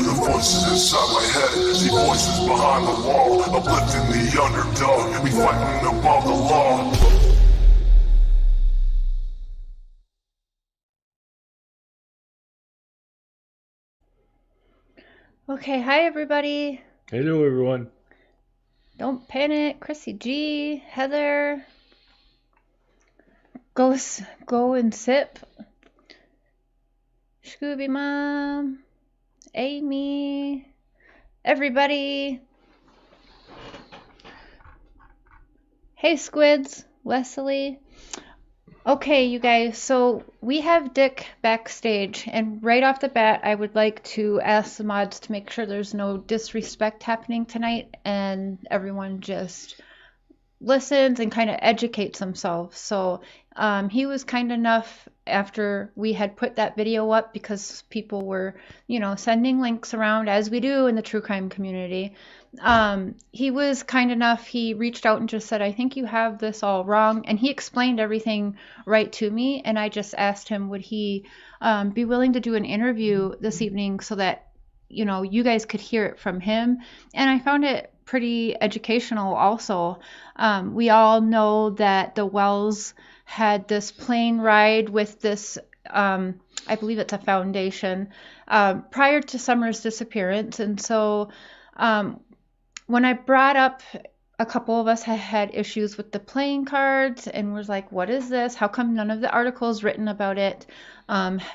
the voices inside my head. See voices behind the wall, uplifting the underdog. We fighting above the law. Okay, hi everybody. Hello, everyone. Don't panic. Chrissy G, Heather, go and sip. Scooby Mom, Amy, everybody. Hey Squids, Leslie. Okay, you guys, so we have Dick backstage, and right off the bat, I would like to ask the mods to make sure there's no disrespect happening tonight and everyone just listens and kind of educates themselves. So he was kind enough after we had put that video up because people were, sending links around as we do in the true crime community. He was kind enough. He reached out and just said, I think you have this all wrong. And he explained everything right to me. And I just asked him, would he be willing to do an interview this evening so that, you guys could hear it from him. And I found it pretty educational also. We all know that the Wells had this plane ride with this, I believe it's a foundation, prior to Summer's disappearance. And so when I brought up, a couple of us had issues with the playing cards and was like, what is this? How come none of the articles written about it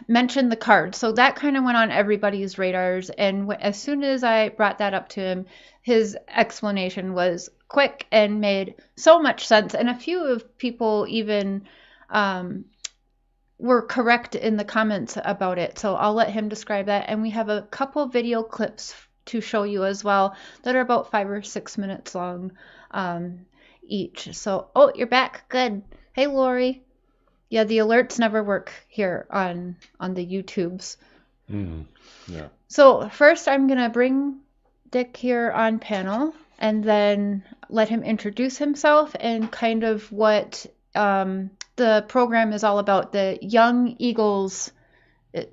mentioned the cards? So that kind of went on everybody's radars. And as soon as I brought that up to him, his explanation was quick and made so much sense. And a few of people even were correct in the comments about it. So I'll let him describe that. And we have a couple video clips to show you as well that are about 5 or 6 minutes long each. So, oh, you're back. Good. Hey, Lori. Yeah, the alerts never work here on the YouTubes. Yeah. So first I'm going to bring Dick here on panel and then let him introduce himself and kind of what the program is all about. The Young Eagles,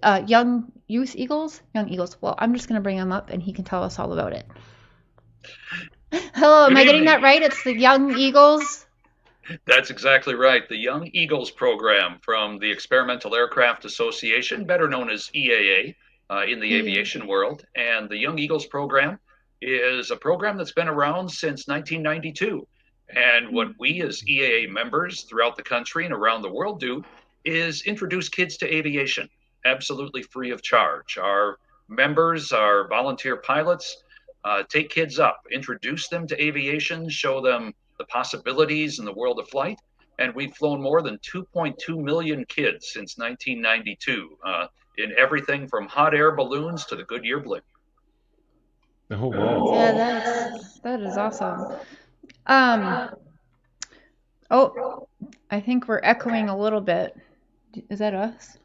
Young Eagles. Well, I'm just going to bring him up and he can tell us all about it. Hello, am I getting that right? It's the Young Eagles? That's exactly right. The Young Eagles program from the Experimental Aircraft Association, better known as EAA in the aviation world. And the Young Eagles program is a program that's been around since 1992. And what we as EAA members throughout the country and around the world do is introduce kids to aviation, absolutely free of charge. Our members, our volunteer pilots, take kids up, introduce them to aviation, show them the possibilities in the world of flight. And we've flown more than 2.2 million kids since 1992 in everything from hot air balloons to the Goodyear blimp. Oh, wow. Yeah, that is awesome. Oh, I think we're echoing a little bit. Is that us?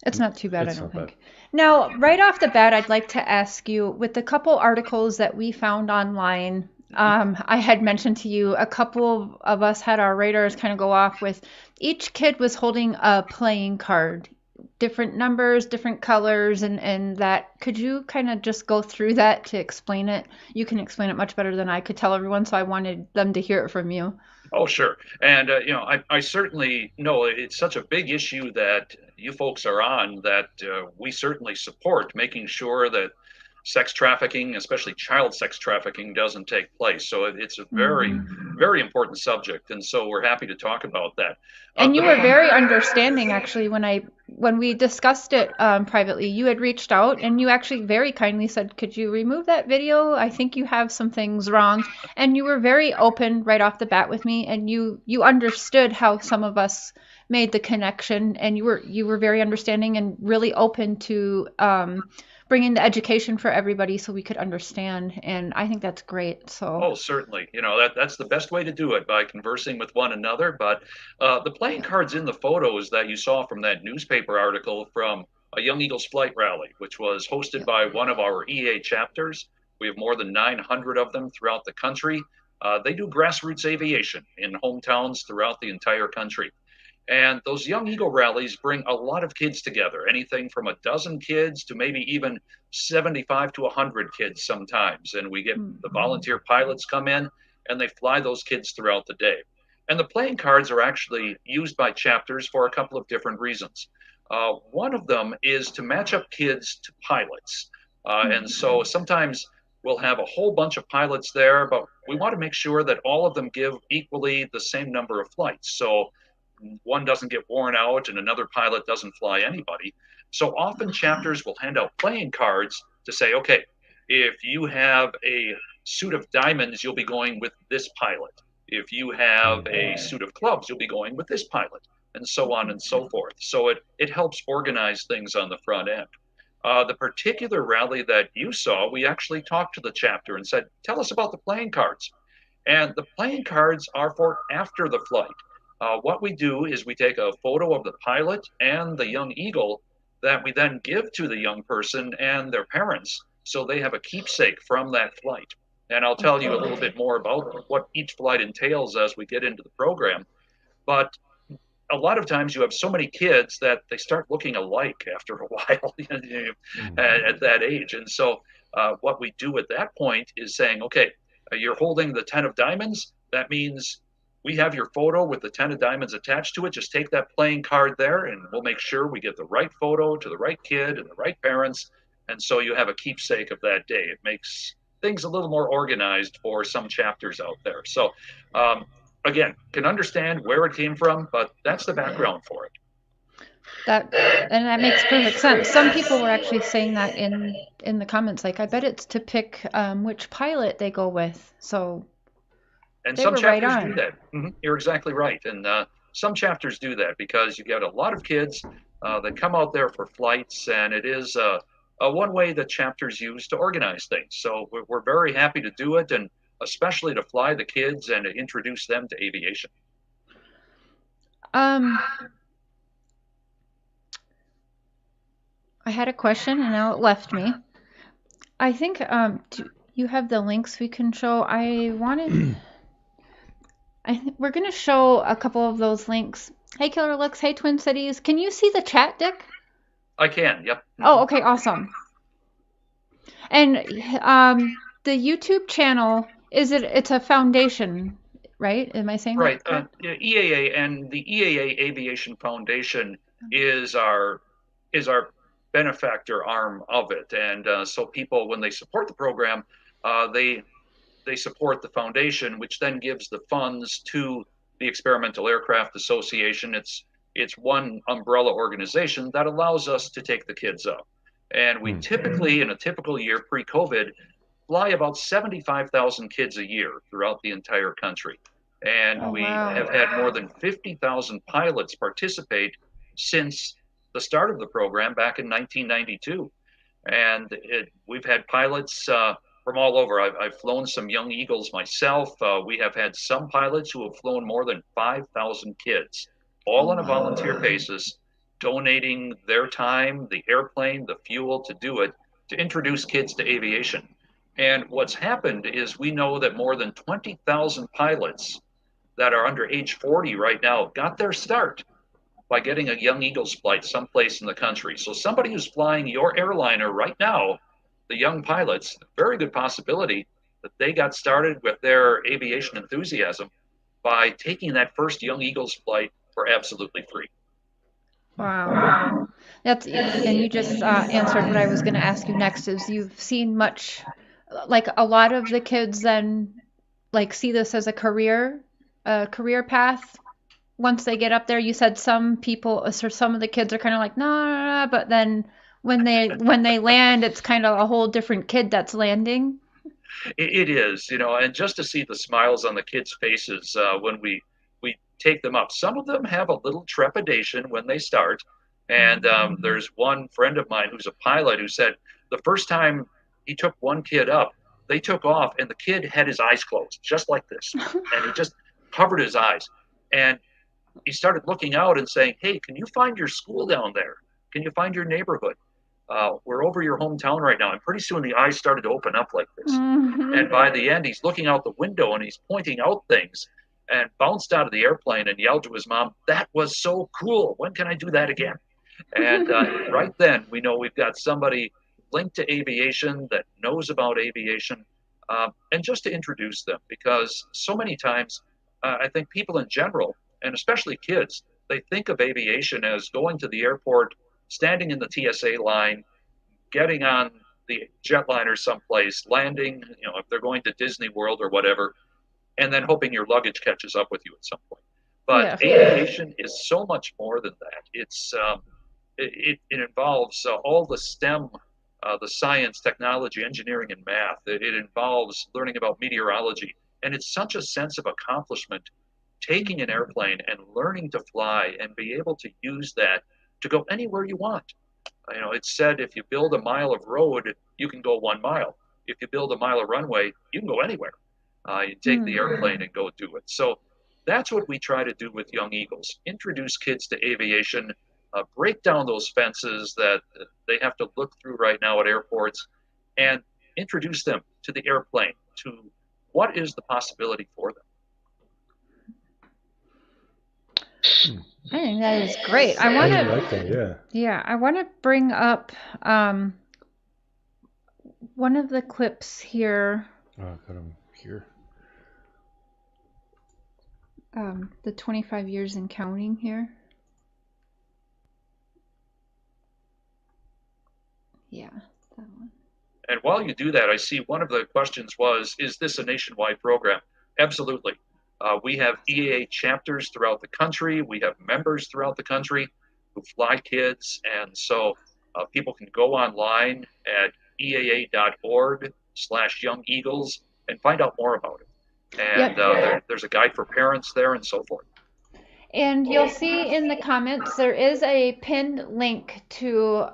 It's not too bad, I don't think. Now, right off the bat, I'd like to ask you, with the couple articles that we found online, I had mentioned to you, a couple of us had our radars kind of go off with each kid was holding a playing card, different numbers, different colors, and that. Could you kind of just go through that to explain it? You can explain it much better than I could tell everyone, so I wanted them to hear it from you. Oh, sure. And, I certainly know it's such a big issue that you folks are on that we certainly support making sure that sex trafficking, especially child sex trafficking, doesn't take place. So it's a very, very important subject. And so we're happy to talk about that. And you were very understanding, actually, when we discussed it privately. You had reached out and you actually very kindly said, could you remove that video? I think you have some things wrong. And you were very open right off the bat with me, and you understood how some of us made the connection, and you were very understanding and really open to bringing the education for everybody so we could understand. And I think that's great. So. Oh, certainly. That's the best way to do it, by conversing with one another. But the playing cards in the photos that you saw from that newspaper article from a Young Eagles flight rally, which was hosted by one of our EA chapters. We have more than 900 of them throughout the country. They do grassroots aviation in hometowns throughout the entire country. And those Young Eagle rallies bring a lot of kids together, anything from a dozen kids to maybe even 75 to 100 kids sometimes. And we get the volunteer pilots come in and they fly those kids throughout the day. And the playing cards are actually used by chapters for a couple of different reasons. One of them is to match up kids to pilots. And so sometimes we'll have a whole bunch of pilots there, but we want to make sure that all of them give equally the same number of flights. So one doesn't get worn out and another pilot doesn't fly anybody. So often chapters will hand out playing cards to say, okay, if you have a suit of diamonds, you'll be going with this pilot. If you have a suit of clubs, you'll be going with this pilot, and so on and so forth. So it helps organize things on the front end. The particular rally that you saw, we actually talked to the chapter and said, tell us about the playing cards. And the playing cards are for after the flight. What we do is we take a photo of the pilot and the young eagle that we then give to the young person and their parents so they have a keepsake from that flight. And I'll tell you a little bit more about what each flight entails as we get into the program. But a lot of times you have so many kids that they start looking alike after a while at that age. And so what we do at that point is saying, okay, you're holding the 10 of diamonds. That means we have your photo with the 10 of diamonds attached to it. Just take that playing card there and we'll make sure we get the right photo to the right kid and the right parents. And so you have a keepsake of that day. It makes things a little more organized for some chapters out there. So again, can understand where it came from, but that's the background for it. That makes perfect sense. Some people were actually saying that in the comments, like, I bet it's to pick which pilot they go with. So and they some were chapters right on. do that. Mm-hmm. You're exactly right. And some chapters do that because you get a lot of kids that come out there for flights, and it is one way that chapters use to organize things. So we're very happy to do it, and especially to fly the kids and to introduce them to aviation. I had a question and now it left me. I think do you have the links we can show? We're going to show a couple of those links. Hey, Killer Looks. Hey, Twin Cities. Can you see the chat, Dick? I can, yep. Oh, okay, awesome. And the YouTube channel, it's a foundation, right? Am I saying right? That EAA and the EAA Aviation Foundation is our benefactor arm of it, and so people, when they support the program, they support the foundation, which then gives the funds to the Experimental Aircraft Association. It's one umbrella organization that allows us to take the kids up. And we typically, in a typical year pre-COVID, fly about 75,000 kids a year throughout the entire country. And we have had more than 50,000 pilots participate since the start of the program back in 1992. And we've had pilots from all over. I've flown some Young Eagles myself. We have had some pilots who have flown more than 5,000 kids, all on a volunteer basis, donating their time, the airplane, the fuel to do it, to introduce kids to aviation. And what's happened is we know that more than 20,000 pilots that are under age 40 right now got their start by getting a Young Eagles flight someplace in the country. So somebody who's flying your airliner right now, the young pilots, very good possibility that they got started with their aviation enthusiasm by taking that first Young Eagles flight for absolutely free. Wow. And you just answered what I was going to ask you next, is you've seen much, like a lot of the kids then like see this as a career path once they get up there. You said some people, or some of the kids are kind of like, nah, but then when they land, it's kind of a whole different kid that's landing. It is, and just to see the smiles on the kids' faces when we take them up. Some of them have a little trepidation when they start. And there's one friend of mine who's a pilot who said the first time he took one kid up, they took off and the kid had his eyes closed, just like this. And he just covered his eyes. And he started looking out and saying, hey, can you find your school down there? Can you find your neighborhood? We're over your hometown right now. And pretty soon the eyes started to open up like this. And by the end, he's looking out the window and he's pointing out things. and bounced out of the airplane and yelled to his mom, "That was so cool. When can I do that again?" And right then, we know we've got somebody linked to aviation that knows about aviation. And just to introduce them, because so many times I think people in general, and especially kids, they think of aviation as going to the airport, standing in the TSA line, getting on the jetliner someplace, landing, if they're going to Disney World or whatever, and then hoping your luggage catches up with you at some point. But Yes. aviation is so much more than that. It involves all the STEM, the science, technology, engineering, and math. It involves learning about meteorology, and it's such a sense of accomplishment taking an airplane and learning to fly and be able to use that to go anywhere you want. It's said if you build a mile of road, you can go 1 mile. If you build a mile of runway, you can go anywhere. You take the airplane and go do it. So that's what we try to do with Young Eagles: introduce kids to aviation, break down those fences that they have to look through right now at airports, and introduce them to the airplane, to what is the possibility for them. I think that is great. I I want really to, like that. Yeah. yeah, I want to bring up one of the clips here, Oh, I got him here. the 25 years and counting here. Yeah, that one. And while you do that, I see one of the questions was, is this a nationwide program? Absolutely. We have EAA chapters throughout the country. We have members throughout the country who fly kids. And so people can go online at eaa.org/Young Eagles and find out more about it. And there's a guide for parents there and so forth. And you'll see in the comments there is a pinned link to,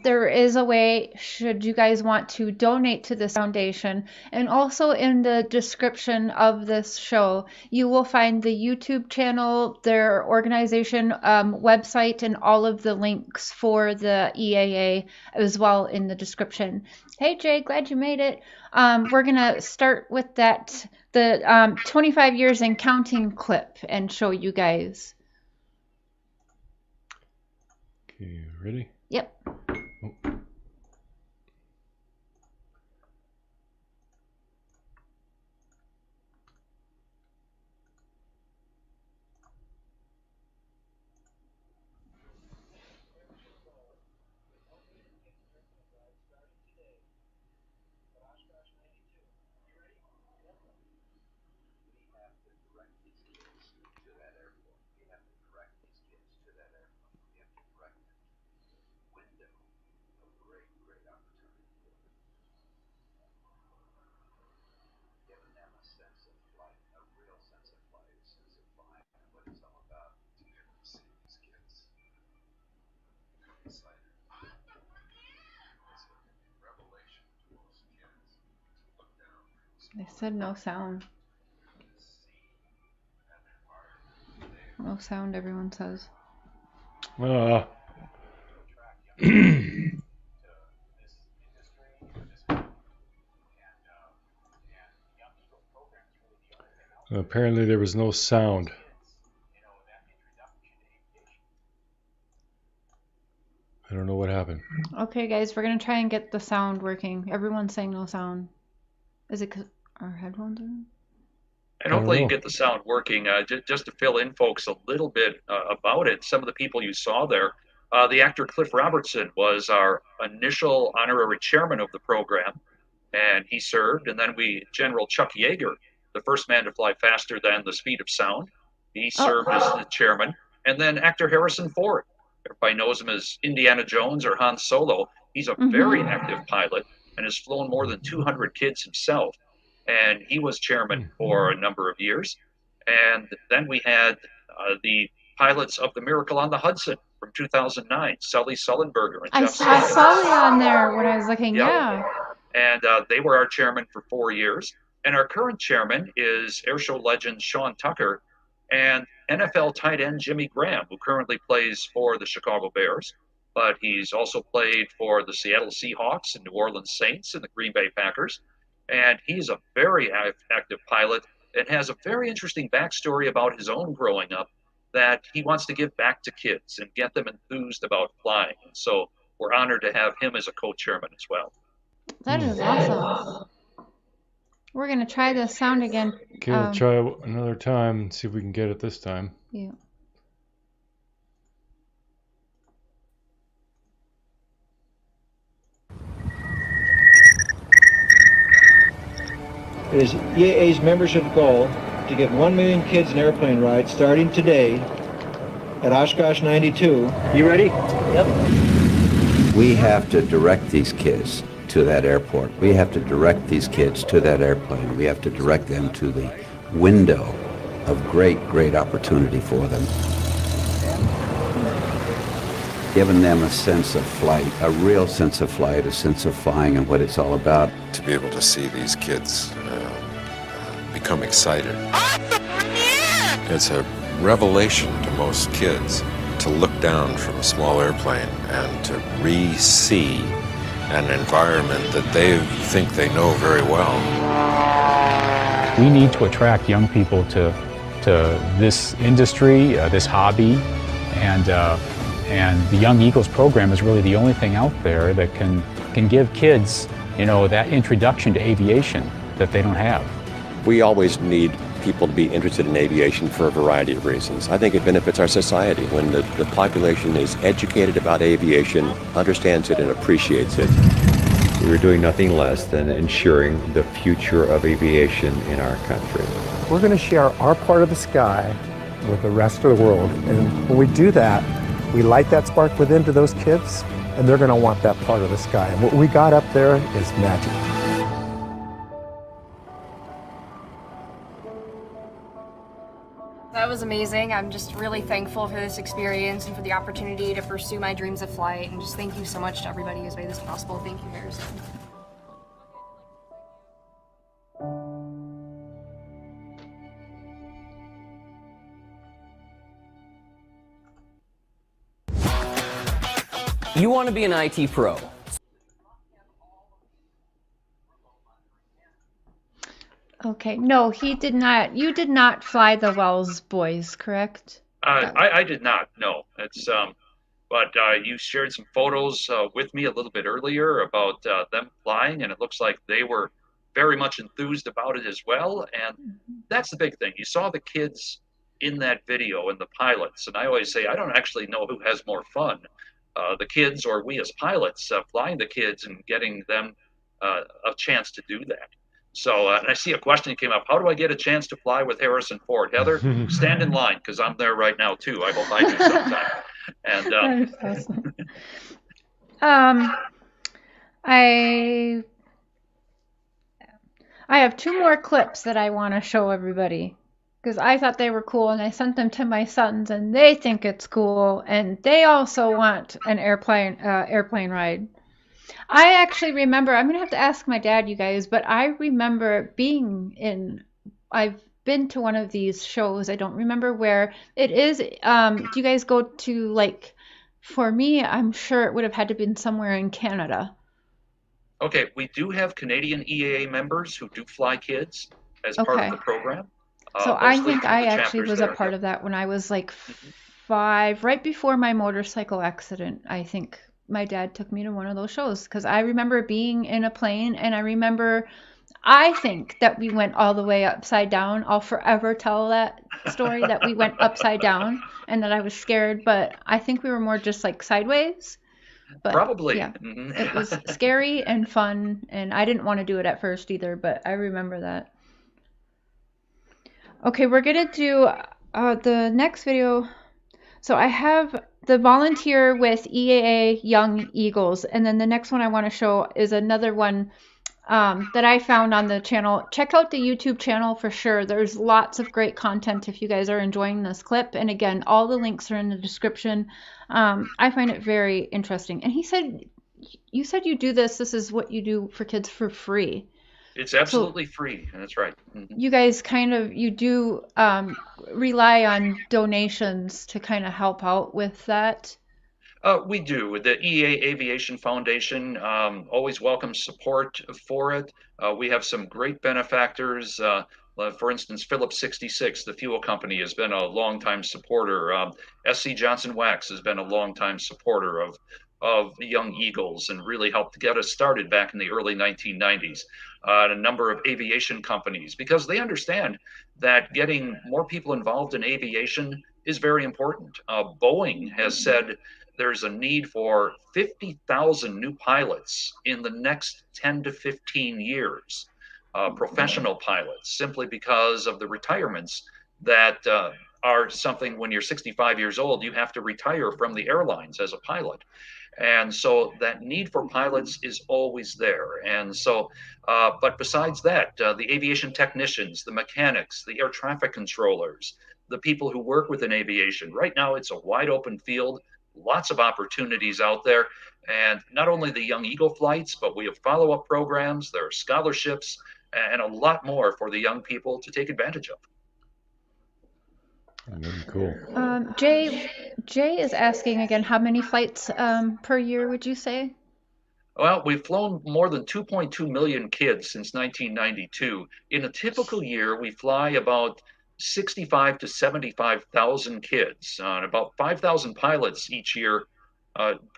there is a way, should you guys want to donate to this foundation. And also in the description of this show, you will find the YouTube channel, their organization website, and all of the links for the EAA as well in the description. Hey Jay, glad you made it. We're going to start with the 25 years and counting clip and show you guys. Okay, ready? Yep. Oh. They said no sound. No sound, everyone says. Apparently there was no sound. I don't know what happened. Okay, guys, we're going to try and get the sound working. Everyone's saying no sound. Is it because our headphones are on? And hopefully you get the sound working. Just to fill in, folks, a little bit about it, some of the people you saw there, the actor Cliff Robertson was our initial honorary chairman of the program, and he served. And then General Chuck Yeager, the first man to fly faster than the speed of sound, he served as the chairman. And then actor Harrison Ford, everybody knows him as Indiana Jones or Han Solo. He's a very active pilot and has flown more than 200 kids himself. And he was chairman for a number of years. And then we had the pilots of the Miracle on the Hudson from 2009, Sully Sullenberger and Jeff I saw Sully on there when I was looking, yeah. And they were our chairman for 4 years. And our current chairman is airshow legend Sean Tucker and NFL tight end Jimmy Graham, who currently plays for the Chicago Bears. But he's also played for the Seattle Seahawks and New Orleans Saints and the Green Bay Packers. And he's a very active pilot and has a very interesting backstory about his own growing up that he wants to give back to kids and get them enthused about flying. And so we're honored to have him as a co-chairman as well. That is awesome. We're going to try the sound again. Okay, we'll try another time and see if we can get it this time. Yeah. It is EAA's membership goal to give 1 million kids an airplane ride starting today at Oshkosh 92. You ready? Yep. We have to direct these kids to that airport. We have to direct these kids to that airplane. We have to direct them to the window of great, great opportunity for them. Giving them a sense of flight, a real sense of flight, a sense of flying and what it's all about. To be able to see these kids become excited. It's a revelation to most kids to look down from a small airplane and to re-see an environment that they think they know very well. We need to attract young people to this industry, this hobby, and the Young Eagles program is really the only thing out there that can give kids, that introduction to aviation that they don't have. We always need people to be interested in aviation for a variety of reasons. I think it benefits our society when the population is educated about aviation, understands it, and appreciates it. We were doing nothing less than ensuring the future of aviation in our country. We're going to share our part of the sky with the rest of the world. And when we do that, we light that spark within to those kids, and they're going to want that part of the sky. And what we got up there is magic. That was amazing. I'm just really thankful for this experience and for the opportunity to pursue my dreams of flight. And just thank you so much to everybody who's made this possible. Thank you, Harrison. You want to be an IT pro. Okay. No, he did not. You did not fly the Wells boys, correct? I did not. No, it's but you shared some photos with me a little bit earlier about them flying, and it looks like they were very much enthused about it as well. And that's the big thing. You saw the kids in that video and the pilots, and I always say I don't actually know who has more fun, the kids or we as pilots flying the kids and getting them a chance to do that. So, and I see a question that came up. How do I get a chance to fly with Harrison Ford? Heather, stand in line because I'm there right now too. I hope I do sometime. And That's awesome. I have two more clips that I want to show everybody because I thought they were cool, and I sent them to my sons, and they think it's cool, and they also want an airplane ride. I actually remember, I'm going to have to ask my dad, you guys, but I remember I've been to one of these shows. I don't remember where it is. Do you guys go to, for me, I'm sure it would have had to been somewhere in Canada. Okay, we do have Canadian EAA members who do fly kids as part of the program. So I think I actually was a part of that when I was 5, right before my motorcycle accident, I think. My dad took me to one of those shows because I remember being in a plane, and I think that we went all the way upside down. I'll forever tell that story that we went upside down and that I was scared, but I think we were more just sideways. But probably. Yeah, it was scary and fun, and I didn't want to do it at first either, but I remember that. Okay, we're going to do the next video. So I have the volunteer with EAA Young Eagles, and then the next one I want to show is another one that I found on the channel. Check out the YouTube channel for sure. There's lots of great content if you guys are enjoying this clip. And again, all the links are in the description. I find it very interesting. And he said, you said you do this. This is what you do for kids for free. It's absolutely free. That's right. You guys you do rely on donations to kind of help out with that? We do. The EA Aviation Foundation always welcomes support for it. We have some great benefactors. For instance, Phillips 66, the fuel company, has been a longtime supporter. SC Johnson Wax has been a longtime supporter of Young Eagles and really helped get us started back in the early 1990s. A number of aviation companies, because they understand that getting more people involved in aviation is very important. Boeing has said there's a need for 50,000 new pilots in the next 10 to 15 years, professional pilots, simply because of the retirements that are something when you're 65 years old, you have to retire from the airlines as a pilot. And so that need for pilots is always there. And so, but besides that, the aviation technicians, the mechanics, the air traffic controllers, the people who work within aviation, right now it's a wide open field, lots of opportunities out there. And not only the Young Eagle flights, but we have follow-up programs, there are scholarships, and a lot more for the young people to take advantage of. Cool. Jay is asking again, how many flights per year would you say? Well, we've flown more than 2.2 million kids since 1992. In a typical year, we fly about 65 to 75,000 kids, and about 5,000 pilots each year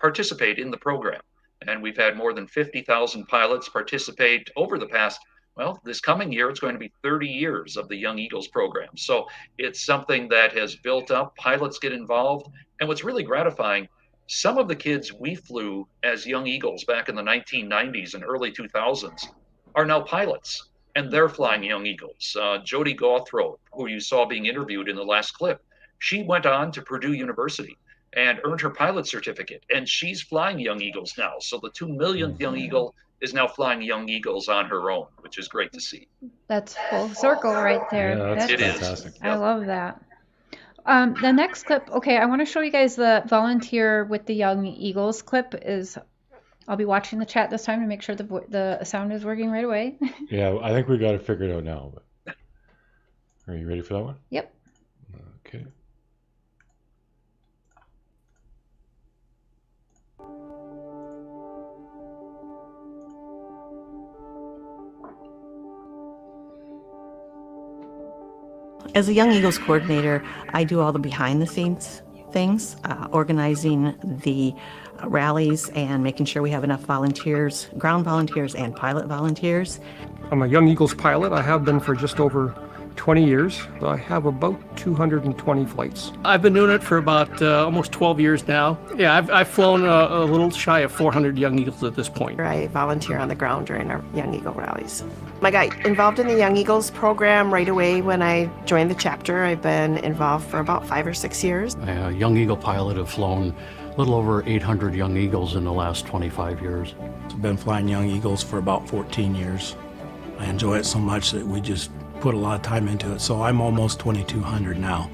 participate in the program. And we've had more than 50,000 pilots participate over the past, well, this coming year, it's going to be 30 years of the Young Eagles program. So it's something that has built up. Pilots get involved. And what's really gratifying, some of the kids we flew as Young Eagles back in the 1990s and early 2000s are now pilots, and they're flying Young Eagles. Jody Gawthrope, who you saw being interviewed in the last clip, she went on to Purdue University and earned her pilot certificate, and she's flying Young Eagles now. So the 2 millionth Young Eagle is now flying Young Eagles on her own, which is great to see. That's full circle right there. Yeah, that's It is. fantastic. I love that. The next clip, okay, I want to show you guys the volunteer with the Young Eagles clip. I'll be watching the chat this time to make sure the sound is working right away. Yeah, I think we got it figured out now. But are you ready for that one? Yep. Okay. As a Young Eagles coordinator, I do all the behind-the-scenes things, organizing the rallies and making sure we have enough volunteers, ground volunteers and pilot volunteers. I'm a Young Eagles pilot. I have been for just over 20 years. I have about 220 flights. I've been doing it for about almost 12 years now. Yeah, I've flown a little shy of 400 Young Eagles at this point. I volunteer on the ground during our Young Eagle rallies. I got involved in the Young Eagles program right away when I joined the chapter. I've been involved for about 5 or 6 years. I'm a Young Eagle pilot, have flown a little over 800 Young Eagles in the last 25 years. I've been flying Young Eagles for about 14 years. I enjoy it so much that we just put a lot of time into it, so I'm almost 2,200 now.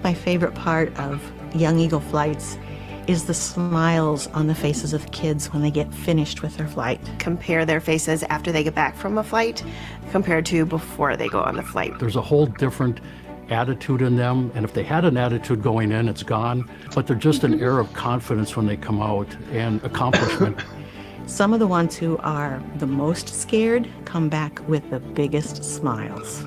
My favorite part of Young Eagle flights is the smiles on the faces of kids when they get finished with their flight. Compare their faces after they get back from a flight compared to before they go on the flight. There's a whole different attitude in them, and if they had an attitude going in, it's gone, but they're just an air of confidence when they come out and accomplishment. Some of the ones who are the most scared come back with the biggest smiles.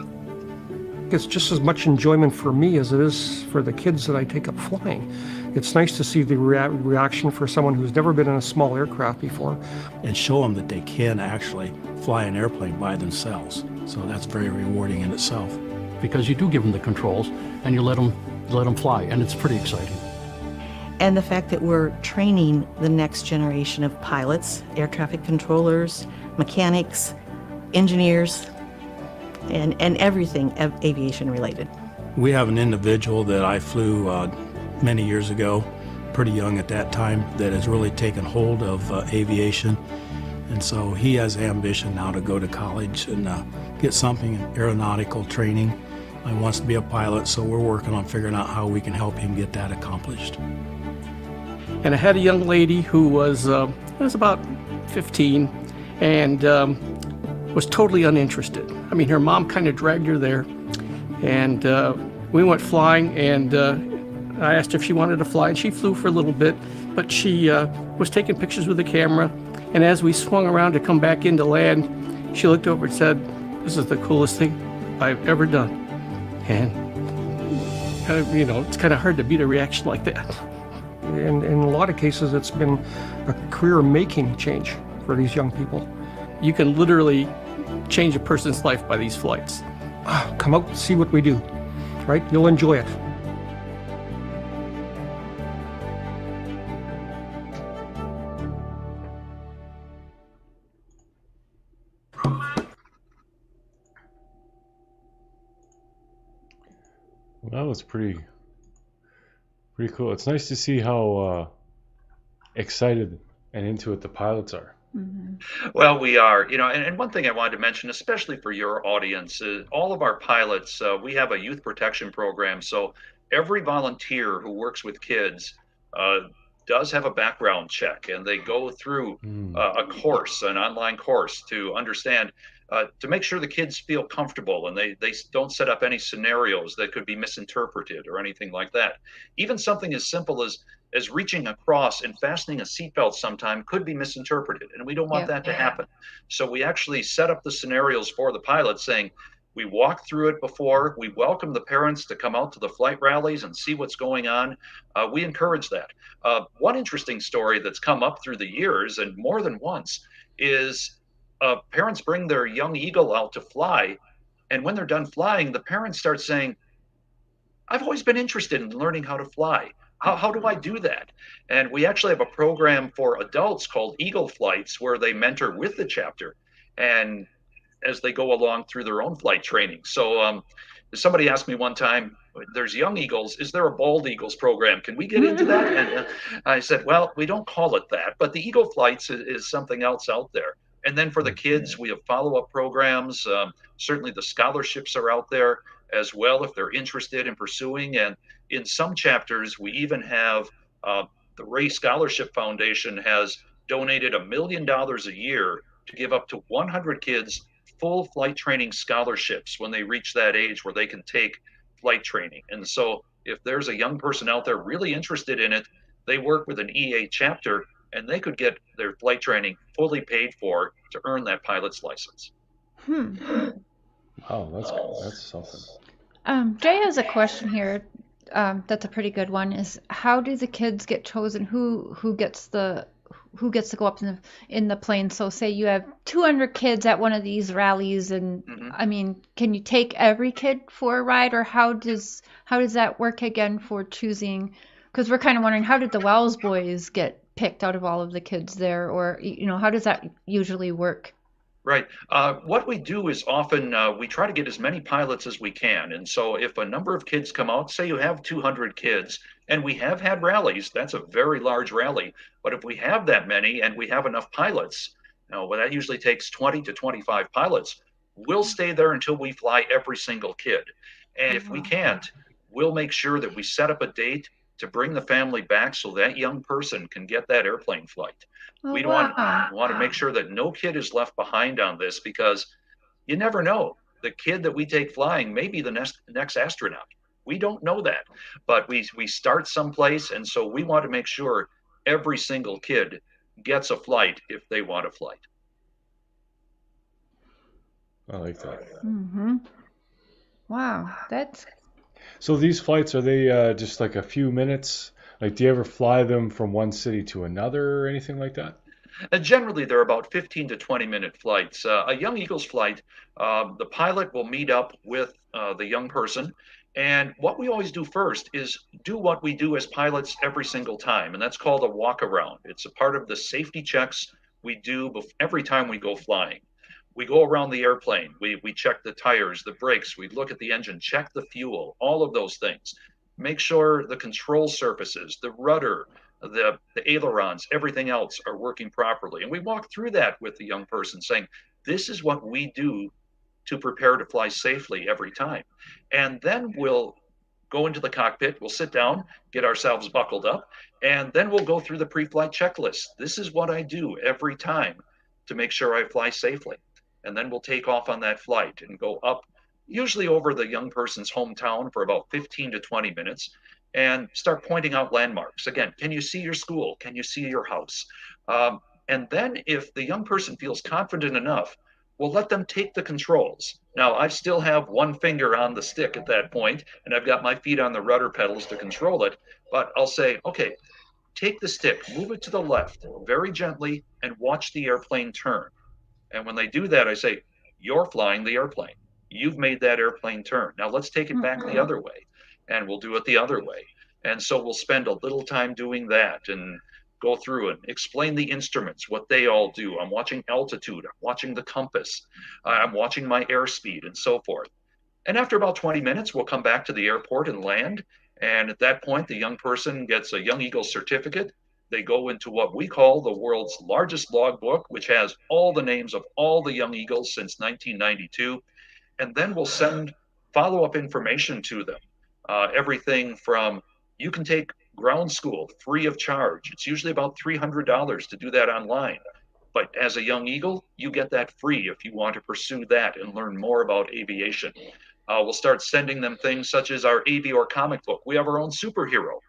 It's just as much enjoyment for me as it is for the kids that I take up flying. It's nice to see the reaction for someone who's never been in a small aircraft before. And show them that they can actually fly an airplane by themselves. So that's very rewarding in itself. Because you do give them the controls and you let them fly, and it's pretty exciting. And the fact that we're training the next generation of pilots, air traffic controllers, mechanics, engineers, and everything aviation related. We have an individual that I flew many years ago, pretty young at that time, that has really taken hold of aviation. And so he has ambition now to go to college and get something in aeronautical training. He wants to be a pilot, so we're working on figuring out how we can help him get that accomplished. And I had a young lady who was about 15 and was totally uninterested. I mean, her mom kind of dragged her there, and we went flying, and I asked if she wanted to fly, and she flew for a little bit, but she was taking pictures with the camera, and as we swung around to come back in to land, she looked over and said, "This is the coolest thing I've ever done. And, it's kind of hard to beat a reaction like that. In a lot of cases, it's been a career-making change for these young people. You can literally change a person's life by these flights. Come out and see what we do, right? You'll enjoy it. Well, that was pretty cool. It's nice to see how excited and into it the pilots are. Well, we are, and one thing I wanted to mention, especially for your audience, is all of our pilots, we have a youth protection program. So every volunteer who works with kids does have a background check, and they go through a course, an online course, to understand, to make sure the kids feel comfortable and they don't set up any scenarios that could be misinterpreted or anything like that. Even something as simple as reaching across and fastening a seatbelt sometime could be misinterpreted, and we don't want that to happen. So we actually set up the scenarios for the pilots, saying we walk through it before, we welcome the parents to come out to the flight rallies and see what's going on. We encourage that. One interesting story that's come up through the years, and more than once, is parents bring their young eagle out to fly, and when they're done flying, the parents start saying, I've always been interested in learning how to fly. How do I do that? And we actually have a program for adults called Eagle Flights, where they mentor with the chapter and as they go along through their own flight training. So somebody asked me one time, there's Young Eagles, is there a Bald Eagles program? Can we get into that? And I said, well, we don't call it that, but the Eagle Flights is something else out there. And then for the kids, we have follow-up programs. Certainly the scholarships are out there as well if they're interested in pursuing. And in some chapters, we even have the Ray Scholarship Foundation has donated $1 million a year to give up to 100 kids full flight training scholarships when they reach that age where they can take flight training. And so if there's a young person out there really interested in it, they work with an EA chapter and they could get their flight training fully paid for to earn that pilot's license. Wow, that's something. Jay has a question here. That's a pretty good one. Is how do the kids get chosen? Who gets to go up in the plane? So say you have 200 kids at one of these rallies, and I mean, can you take every kid for a ride, or how does that work again for choosing? Because we're kind of wondering, how did the Wells boys get picked out of all of the kids there, or how does that usually work? Right. What we do is often we try to get as many pilots as we can. And so if a number of kids come out, say you have 200 kids, and we have had rallies, that's a very large rally. But if we have that many and we have enough pilots, well, that usually takes 20 to 25 pilots. We'll stay there until we fly every single kid. And if we can't, we'll make sure that we set up a date to bring the family back so that young person can get that airplane flight. We want to make sure that no kid is left behind on this, because you never know. The kid that we take flying may be the next astronaut. We don't know that, but we start someplace, and so we want to make sure every single kid gets a flight if they want a flight. I like that. Wow, that's... So these flights, are they just like a few minutes? Like, do you ever fly them from one city to another or anything like that? Generally, they're about 15 to 20-minute flights. A Young Eagles flight, the pilot will meet up with the young person. And what we always do first is do what we do as pilots every single time, and that's called a walk around. It's a part of the safety checks we do every time we go flying. We go around the airplane, we check the tires, the brakes, we look at the engine, check the fuel, all of those things. Make sure the control surfaces, the rudder, the ailerons, everything else are working properly. And we walk through that with the young person, saying, this is what we do to prepare to fly safely every time. And then we'll go into the cockpit, we'll sit down, get ourselves buckled up, and then we'll go through the pre-flight checklist. This is what I do every time to make sure I fly safely. And then we'll take off on that flight and go up, usually over the young person's hometown for about 15 to 20 minutes, and start pointing out landmarks. Again, can you see your school? Can you see your house? And then if the young person feels confident enough, We'll let them take the controls. Now, I still have one finger on the stick at that point, and I've got my feet on the rudder pedals to control it, but I'll say, okay, take the stick, move it to the left very gently, and watch the airplane turn. And when they do that, I say, you're flying the airplane. You've made that airplane turn. Now let's take it back the other way, and we'll do it the other way. And so we'll spend a little time doing that and go through and explain the instruments, what they all do. I'm watching altitude, I'm watching the compass, I'm watching my airspeed, and so forth. And after about 20 minutes, we'll come back to the airport and land. And at that point, the young person gets a Young Eagle certificate. They go into what we call the world's largest logbook, which has all the names of all the Young Eagles since 1992. And then we'll send follow-up information to them. Everything from, you can take ground school free of charge. It's usually about $300 to do that online. But as a Young Eagle, you get that free if you want to pursue that and learn more about aviation. We'll start sending them things such as our Avior comic book. We have our own superhero,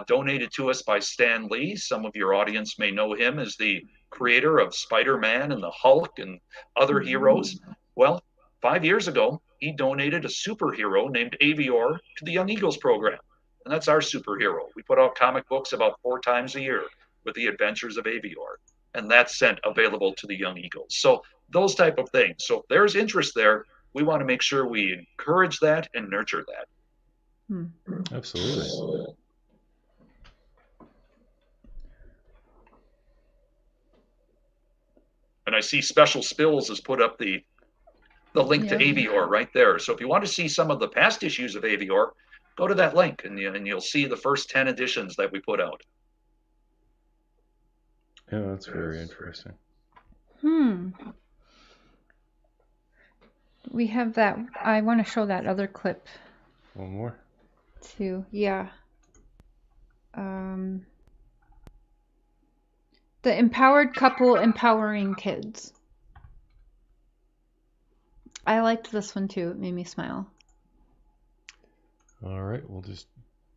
donated to us by Stan Lee. Some of your audience may know him as the creator of Spider-Man and the Hulk and other heroes. Well, 5 years ago, he donated a superhero named Avior to the Young Eagles program. And that's our superhero. We put out comic books about 4 times a year with the adventures of Avior. And that's sent available to the Young Eagles. So those type of things. So if there's interest there, we want to make sure we encourage that and nurture that. Absolutely. And I see Special Spills has put up the link to Avior right there. So if you want to see some of the past issues of Avior, go to that link and you'll see the first 10 editions that we put out. Yeah, that's very interesting. We have that. I want to show that other clip One more? too. Yeah. The empowered couple empowering kids. I liked this one too. It made me smile. All right, we'll just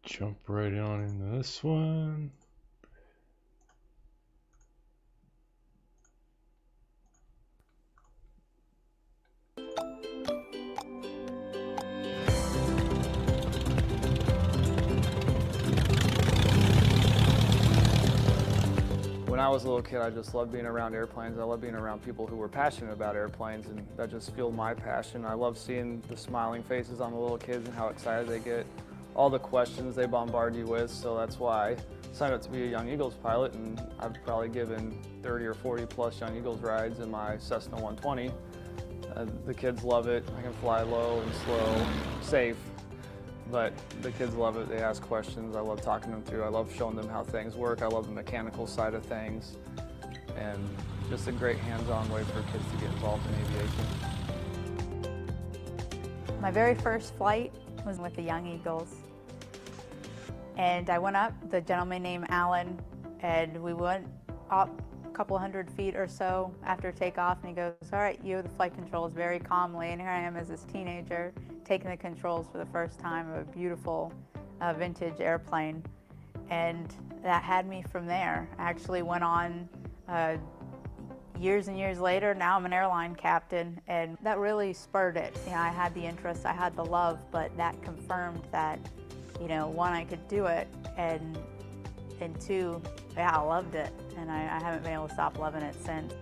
jump right on into this one. When I was a little kid, I just loved being around airplanes. I loved being around people who were passionate about airplanes, and that just fueled my passion. I love seeing the smiling faces on the little kids and how excited they get, all the questions they bombard you with, so that's why I signed up to be a Young Eagles pilot, and I've probably given 30 or 40 plus Young Eagles rides in my Cessna 120. The kids love it. I can fly low and slow, safe. But the kids love it. They ask questions. I love talking them through. I love showing them how things work. I love the mechanical side of things. And just a great hands-on way for kids to get involved in aviation. My very first flight was with the Young Eagles. And I went up, the gentleman named Alan, and we went up a couple hundred feet or so after takeoff, and he goes, all right, you have the flight controls, very calmly. And here I am as this teenager taking the controls for the first time of a beautiful vintage airplane. And that had me from there. I actually went on years and years later. Now I'm an airline captain, and that really spurred it. You know, I had the interest, I had the love, but that confirmed that, you know, one, I could do it, and two, yeah, I loved it, and I haven't been able to stop loving it since.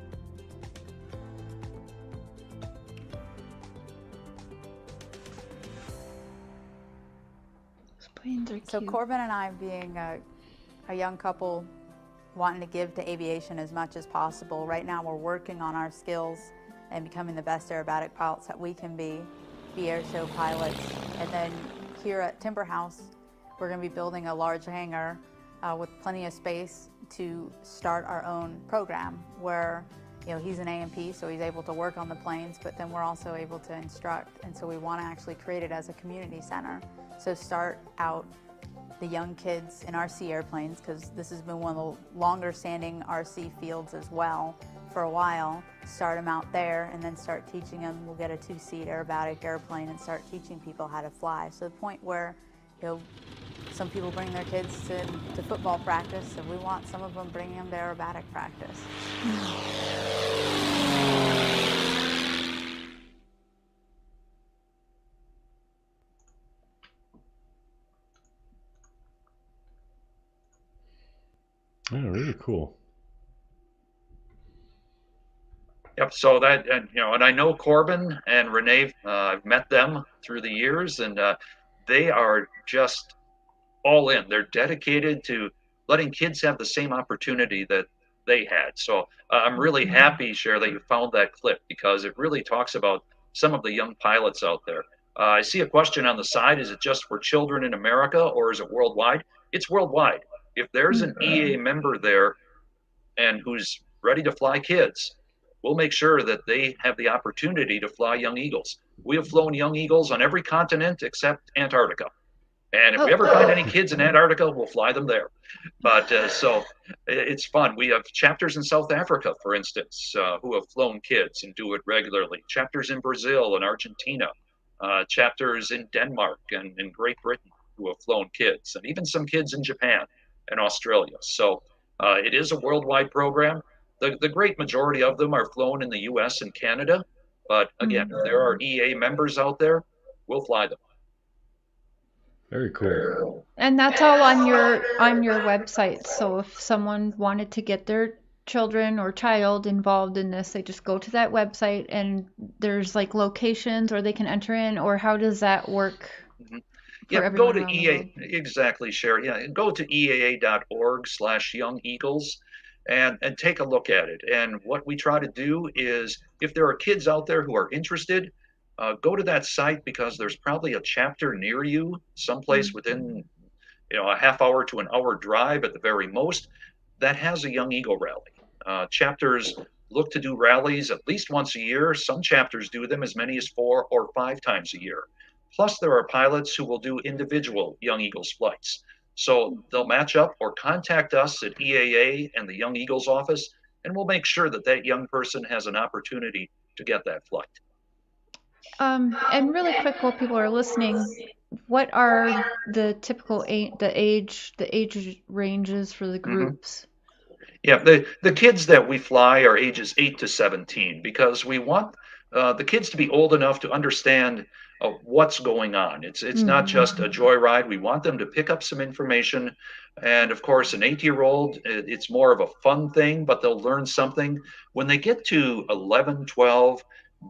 So Corbin and I, being a young couple wanting to give to aviation as much as possible, right now we're working on our skills and becoming the best aerobatic pilots that we can be air show pilots. And then here at Timber House, we're going to be building a large hangar with plenty of space to start our own program where, you know, he's an A&P, so he's able to work on the planes, but then we're also able to instruct. And so we want to actually create it as a community center. So start out the young kids in RC airplanes, because this has been one of the longer standing RC fields as well for a while. Start them out there and then start teaching them. We'll get a 2-seat aerobatic airplane and start teaching people how to fly. So the point where, you know, some people bring their kids to football practice, and we want some of them bringing them to aerobatic practice. Yeah, really cool. Yep. So that, and and I know Corbin and Renee. I've met them through the years, and they are just all in. They're dedicated to letting kids have the same opportunity that they had. So I'm really happy, Cher, that you found that clip because it really talks about some of the young pilots out there. I see a question on the side. Is it just for children in America or is it worldwide? It's worldwide. If there's an EA member there and who's ready to fly kids, we'll make sure that they have the opportunity to fly Young Eagles. We have flown Young Eagles on every continent except Antarctica. And if we ever find any kids in Antarctica, we'll fly them there. But so it's fun. We have chapters in South Africa, for instance, who have flown kids and do it regularly. Chapters in Brazil and Argentina, chapters in Denmark and in Great Britain who have flown kids, and even some kids in Japan and Australia. So it is a worldwide program. The great majority of them are flown in the US and Canada. But again, if there are EA members out there, we'll fly them. Very cool. And that's all on your website. So if someone wanted to get their children or child involved in this, they just go to that website and there's like locations or they can enter in, or how does that work? Yeah, go to EA, exactly, Cher. Yeah, go to eaa.org/Young Eagles and take a look at it. And what we try to do is, if there are kids out there who are interested, go to that site because there's probably a chapter near you, someplace within a half hour to an hour drive at the very most, that has a Young Eagle rally. Chapters look to do rallies at least once a year. Some chapters do them as many as 4 or 5 times a year. Plus, there are pilots who will do individual Young Eagles flights. So they'll match up or contact us at EAA and the Young Eagles office, and we'll make sure that that young person has an opportunity to get that flight. And really quick, while people are listening, what are the typical age ranges for the groups? Yeah, the kids that we fly are ages 8 to 17 because we want the kids to be old enough to understand what's going on. It's not just a joyride. We want them to pick up some information. And of course, an 8-year-old, it's more of a fun thing, but they'll learn something. When they get to 11, 12,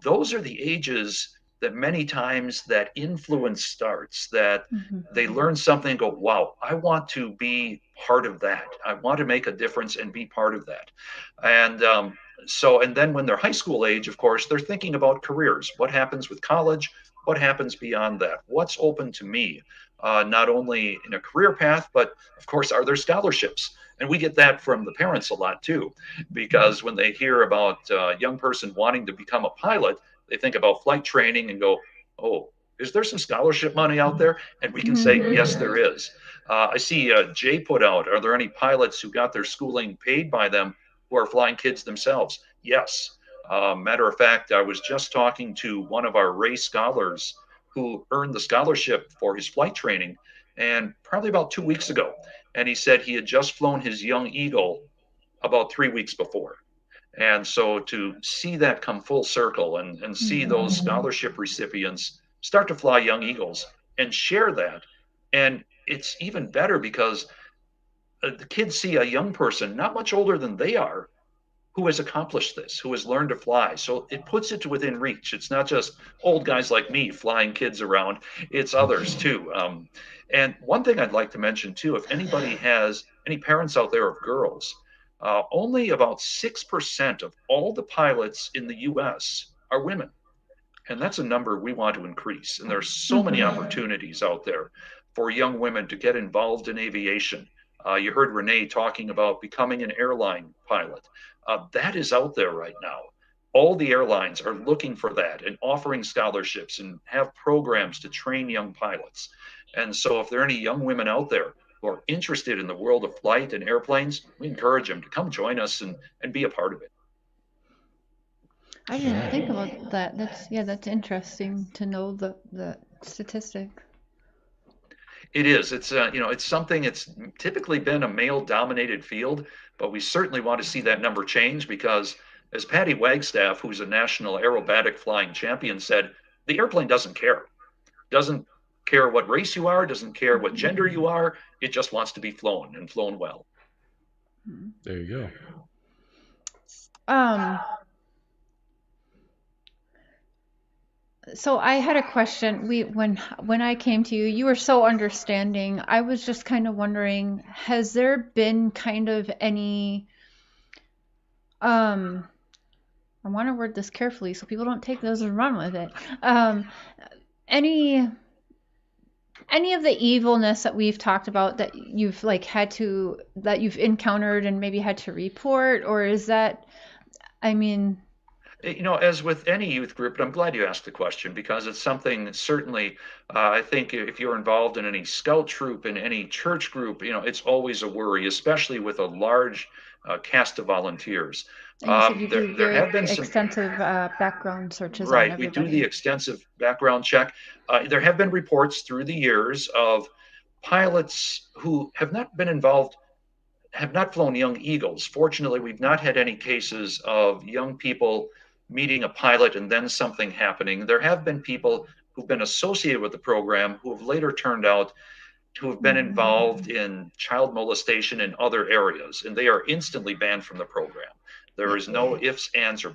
those are the ages that many times that influence starts, that they learn something and go, wow, I want to be part of that. I want to make a difference and be part of that. And and then when they're high school age, of course, they're thinking about careers. What happens with college? What happens beyond that? What's open to me? Not only in a career path, but of course, are there scholarships? And we get that from the parents a lot too, because when they hear about a young person wanting to become a pilot, they think about flight training and go, oh, is there some scholarship money out there? And we can say, yes, there is. I see Jay put out, are there any pilots who got their schooling paid by them who are flying kids themselves? Yes. Matter of fact, I was just talking to one of our Ray scholars who earned the scholarship for his flight training, and probably about 2 weeks ago. And he said he had just flown his Young Eagle about 3 weeks before. And so to see that come full circle and see those scholarship recipients start to fly Young Eagles and share that. And it's even better because the kids see a young person, not much older than they are, who has accomplished this, who has learned to fly. So it puts it within reach. It's not just old guys like me flying kids around, it's others too. And one thing I'd like to mention too, if anybody has any parents out there of girls, only about 6% of all the pilots in the US are women. And that's a number we want to increase. And there's so many opportunities out there for young women to get involved in aviation. You heard Renee talking about becoming an airline pilot. That is out there right now. All the airlines are looking for that and offering scholarships and have programs to train young pilots. And so if there are any young women out there who are interested in the world of flight and airplanes, we encourage them to come join us and be a part of it. I didn't think about that. That's interesting to know the statistic. It is. It's it's something. It's typically been a male-dominated field, but we certainly want to see that number change because, as Patty Wagstaff, who's a national aerobatic flying champion, said, the airplane doesn't care. Doesn't care what race you are. Doesn't care what gender you are. It just wants to be flown and flown well. There you go. So I had a question. When I came to you, you were so understanding. I was just kind of wondering, has there been kind of any I want to word this carefully so people don't take those and run with it. Any of the evilness that we've talked about that you've that you've encountered and maybe had to report, or is that, I mean, as with any youth group, and I'm glad you asked the question because it's something that certainly, I think if you're involved in any scout troop, in any church group, it's always a worry, especially with a large cast of volunteers. and you said you do There very have been some, extensive background searches on right, we do the everybody. extensive background check. There have been reports through the years of pilots who have not been involved, have not flown Young Eagles. Fortunately, we've not had any cases of young people meeting a pilot and then something happening. There have been people who've been associated with the program who have later turned out to have been involved in child molestation in other areas, and they are instantly banned from the program. There is no ifs, ands, or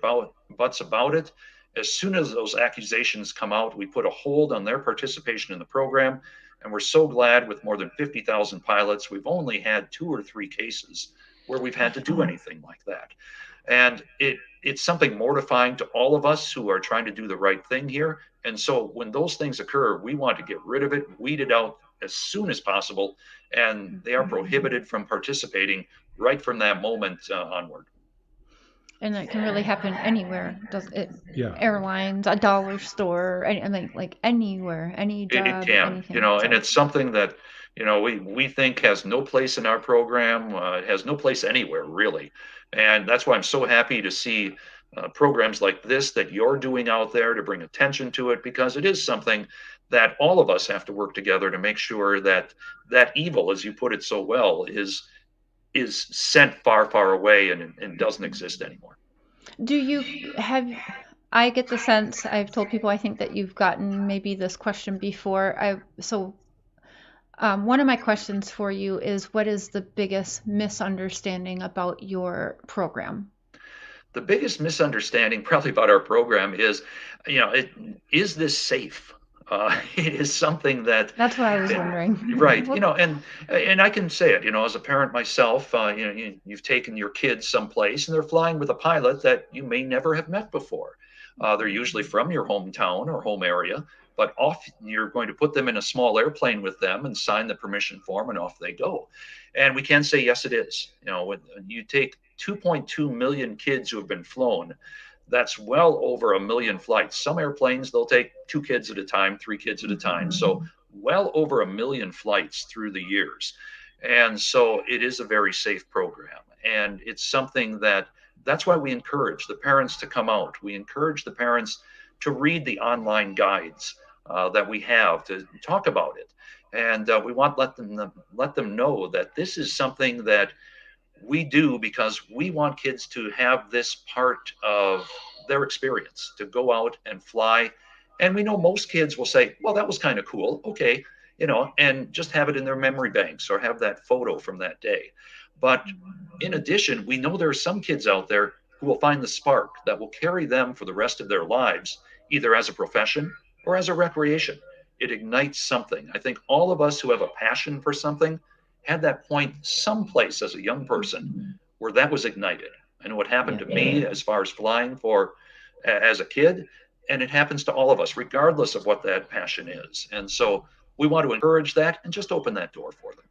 buts about it. As soon as those accusations come out, we put a hold on their participation in the program. And we're so glad with more than 50,000 pilots, we've only had 2 or 3 cases where we've had to do anything like that. And it's something mortifying to all of us who are trying to do the right thing here. And so when those things occur, we want to get rid of it, weed it out as soon as possible. And they are prohibited from participating right from that moment onward. And that can really happen anywhere, does it? Yeah. Airlines, a dollar store, like anywhere, any job, It can, anything. and it's something that, we think has no place in our program. It has no place anywhere, really. And that's why I'm so happy to see programs like this that you're doing out there to bring attention to it, because it is something that all of us have to work together to make sure that that evil, as you put it so well, is sent far, far away and doesn't exist anymore. Do you have, I get the sense, I've told people I think that you've gotten maybe this question before. One of my questions for you is, what is the biggest misunderstanding about your program? The biggest misunderstanding probably about our program is, is this safe? It is something That's what I was wondering. Right. And I can say it, as a parent myself, you've taken your kids someplace and they're flying with a pilot that you may never have met before. They're usually from your hometown or home area, but often you're going to put them in a small airplane with them and sign the permission form and off they go. And we can say, yes, it is. When you take 2.2 million kids who have been flown, that's well over 1 million flights. Some airplanes, they'll take 2 kids at a time, 3 kids at a time. So well over 1 million flights through the years. And so it is a very safe program. And it's something that's why we encourage the parents to come out. We encourage the parents to read the online guides that we have to talk about it. And we want to let them know that this is something that we do because we want kids to have this part of their experience, to go out and fly. And we know most kids will say, well, that was kind of cool. Okay. And just have it in their memory banks or have that photo from that day. But in addition, we know there are some kids out there who will find the spark that will carry them for the rest of their lives, either as a profession or as a recreation. It ignites something. I think all of us who have a passion for something had that point someplace as a young person where that was ignited. I know what happened to me as far as flying as a kid, and it happens to all of us, regardless of what that passion is. And so we want to encourage that and just open that door for them.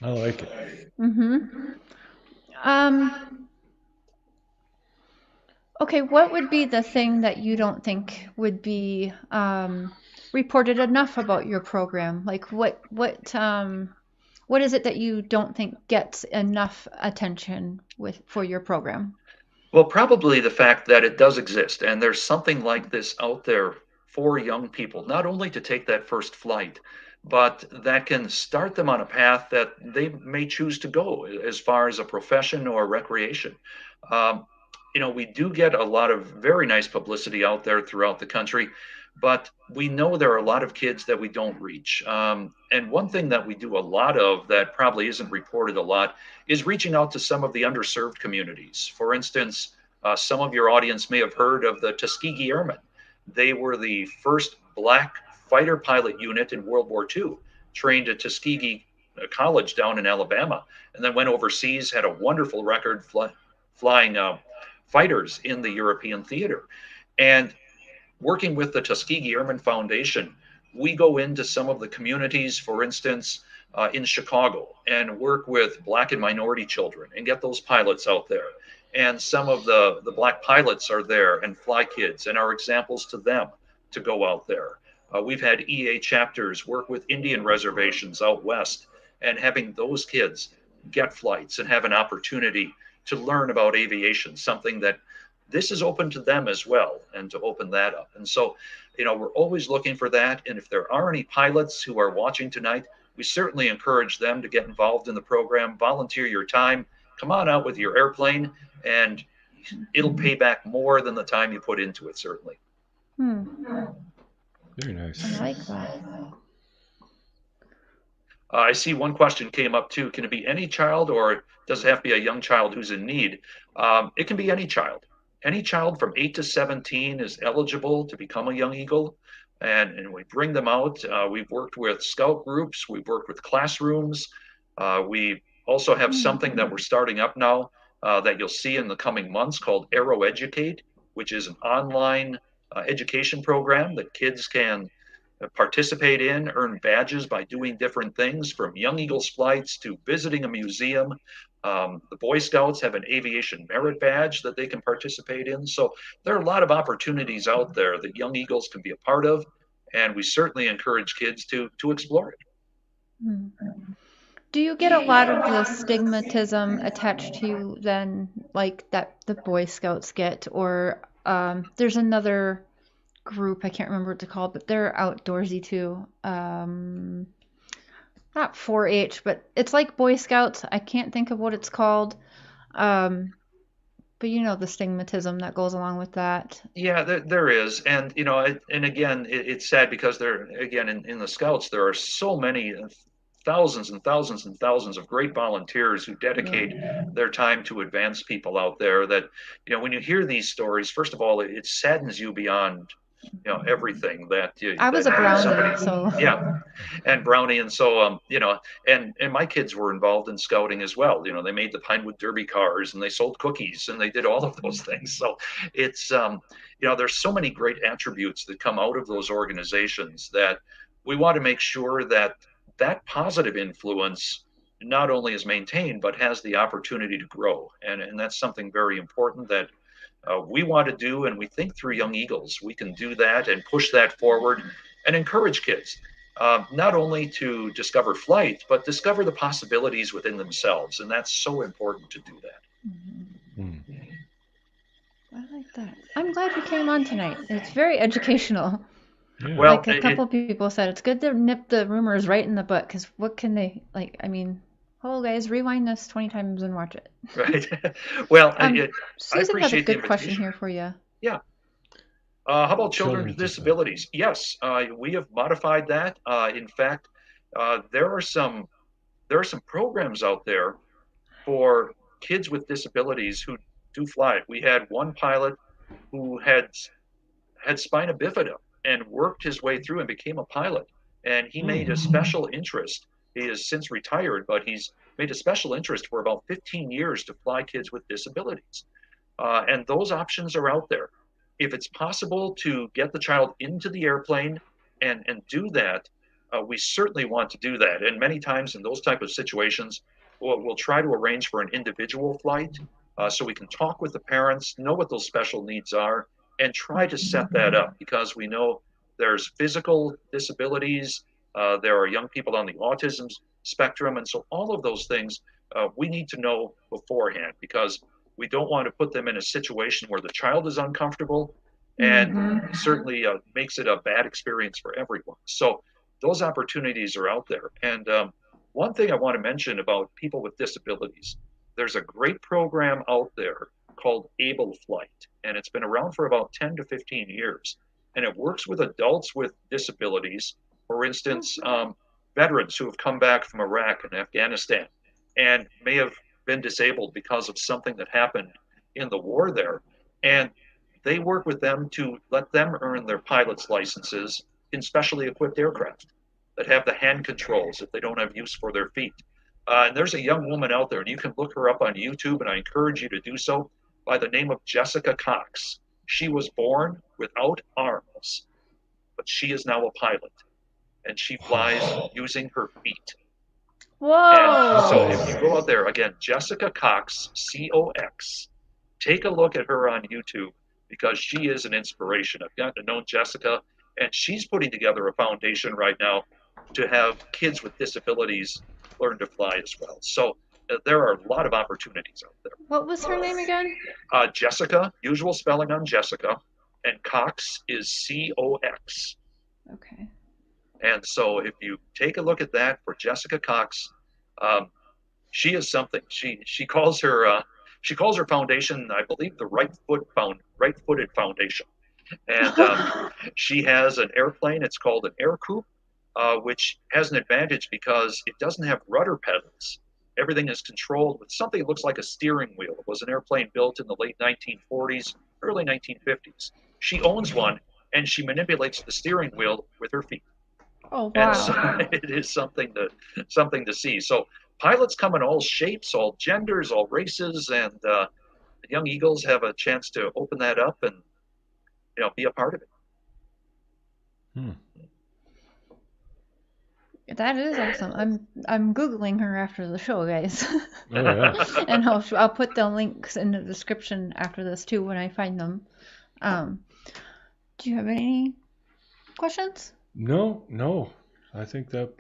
I like it. Okay, what would be the thing that you don't think would be reported enough about your program? Like what is it that you don't think gets enough attention for your program? Well, probably the fact that it does exist and there's something like this out there for young people, not only to take that first flight, but that can start them on a path that they may choose to go as far as a profession or recreation. we do get a lot of very nice publicity out there throughout the country, but we know there are a lot of kids that we don't reach. And one thing that we do a lot of that probably isn't reported a lot is reaching out to some of the underserved communities. For instance, some of your audience may have heard of the Tuskegee Airmen. They were the first Black fighter pilot unit in World War II, trained at Tuskegee College down in Alabama, and then went overseas, had a wonderful record flying fighters in the European theater. And working with the Tuskegee Airmen Foundation, we go into some of the communities, for instance, in Chicago, and work with Black and minority children and get those pilots out there. And some of the Black pilots are there and fly kids and are examples to them to go out there. We've had EA chapters work with Indian reservations out west and having those kids get flights and have an opportunity to learn about aviation, something that this is open to them as well, and to open that up. And so, we're always looking for that. And if there are any pilots who are watching tonight, we certainly encourage them to get involved in the program, volunteer your time, come on out with your airplane, and it'll pay back more than the time you put into it, certainly. Very nice. I like that. I see one question came up too. Can it be any child, or does it have to be a young child who's in need? It can be any child. Any child from 8 to 17 is eligible to become a Young Eagle, and we bring them out. We've worked with scout groups. We've worked with classrooms. We also have something that we're starting up now that you'll see in the coming months called Aero Educate, which is an online education program that kids can participate in, earn badges by doing different things, from Young Eagles flights to visiting a museum. The Boy Scouts have an aviation merit badge that they can participate in. So there are a lot of opportunities out there that Young Eagles can be a part of, and we certainly encourage kids to explore it. Do you get a lot of the stigmatism attached to you then, like that the Boy Scouts get, or there's another group, I can't remember what it's called, but they're outdoorsy too. Not 4-H, but it's like Boy Scouts. I can't think of what it's called. But the stigmatism that goes along with that. Yeah, there is. And, and again, it's sad because in the Scouts, there are so many thousands and thousands and thousands of great volunteers who dedicate their time to advance people out there that, when you hear these stories, first of all, it saddens you beyond everything that I was a brownie, so and brownie, and so and my kids were involved in scouting as well. They made the Pinewood Derby cars, and they sold cookies, and they did all of those things. So it's there's so many great attributes that come out of those organizations that we want to make sure that positive influence not only is maintained but has the opportunity to grow, and that's something very important that we want to do, and we think through Young Eagles we can do that and push that forward and encourage kids not only to discover flight, but discover the possibilities within themselves, and that's so important to do that. I like that. I'm glad you came on tonight. It's very educational. Yeah. Well, like a couple people said, it's good to nip the rumors right in the butt, because what can they, hello guys, rewind this 20 times and watch it. Right. Well, Susan I has a appreciate good the question invitation. here for you. Yeah. How about children with disabilities? Yes, we have modified that. In fact, there are some programs out there for kids with disabilities who do fly. We had one pilot who had spina bifida and worked his way through and became a pilot. And he made a special interest. He has since retired, but he's made a special interest for about 15 years to fly kids with disabilities. And those options are out there. If it's possible to get the child into the airplane and do that, we certainly want to do that. And many times in those type of situations, we'll try to arrange for an individual flight so we can talk with the parents, know what those special needs are, and try to set that up, because we know there's physical disabilities, there are young people on the autism spectrum, and so all of those things we need to know beforehand, because we don't want to put them in a situation where the child is uncomfortable and certainly makes it a bad experience for everyone. So those opportunities are out there. And one thing I want to mention about people with disabilities, there's a great program out there called Able Flight, and it's been around for about 10 to 15 years. And it works with adults with disabilities, for instance, veterans who have come back from Iraq and Afghanistan and may have been disabled because of something that happened in the war there. And they work with them to let them earn their pilot's licenses in specially equipped aircraft that have the hand controls if they don't have use for their feet. And there's a young woman out there, and you can look her up on YouTube, and I encourage you to do so, by the name of Jessica Cox. She was born without arms, but she is now a pilot, and she flies using her feet. Whoa! And so if you go out there, again, Jessica Cox, C-O-X, take a look at her on YouTube, because she is an inspiration. I've gotten to know Jessica, and she's putting together a foundation right now to have kids with disabilities learn to fly as well. So there are a lot of opportunities out there. What was her name again? Jessica, usual spelling on Jessica, and Cox is C-O-X. Okay. And so if you take a look at that for Jessica Cox, she is something. She calls her foundation, I believe, the Right-Footed Foundation. And she has an airplane. It's called an air coupe, which has an advantage because it doesn't have rudder pedals. Everything is controlled with something that looks like a steering wheel. It was an airplane built in the late 1940s, early 1950s. She owns one, and she manipulates the steering wheel with her feet. Oh, wow. And so it is something to see. So pilots come in all shapes, all genders, all races, and the Young Eagles have a chance to open that up and be a part of it. That is awesome. I'm Googling her after the show, guys. Oh, yeah. And I'll put the links in the description after this too when I find them. Do you have any questions? No. I think that.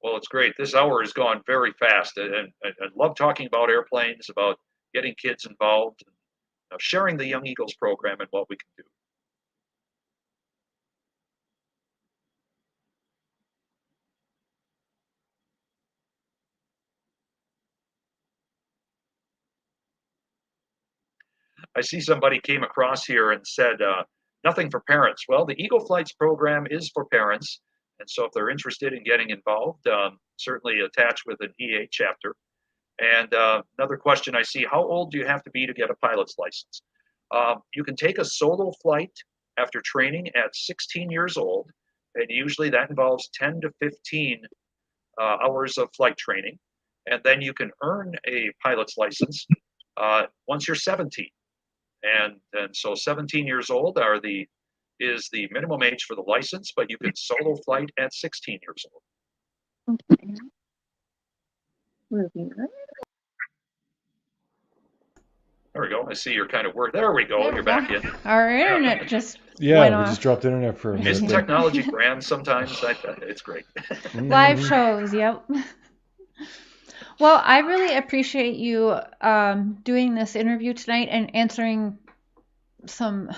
Well, it's great. This hour has gone very fast, and I love talking about airplanes, about getting kids involved, and sharing the Young Eagles program and what we can do. I see somebody came across here and said, nothing for parents. Well, the Eagle Flights program is for parents. And so if they're interested in getting involved, certainly attach with an EA chapter. And another question I see, how old do you have to be to get a pilot's license? You can take a solo flight after training at 16 years old. And usually that involves 10 to 15 hours of flight training. And then you can earn a pilot's license once you're 17. And so 17 years old is the minimum age for the license, but you can solo flight at 16 years old. There we go. I see you're kind of worried. There we go. You're back in. Our internet just Yeah, went we off. just dropped internet for a minute. Isn't technology grand sometimes? It's great. Live shows, yep. Well, I really appreciate you doing this interview tonight and answering some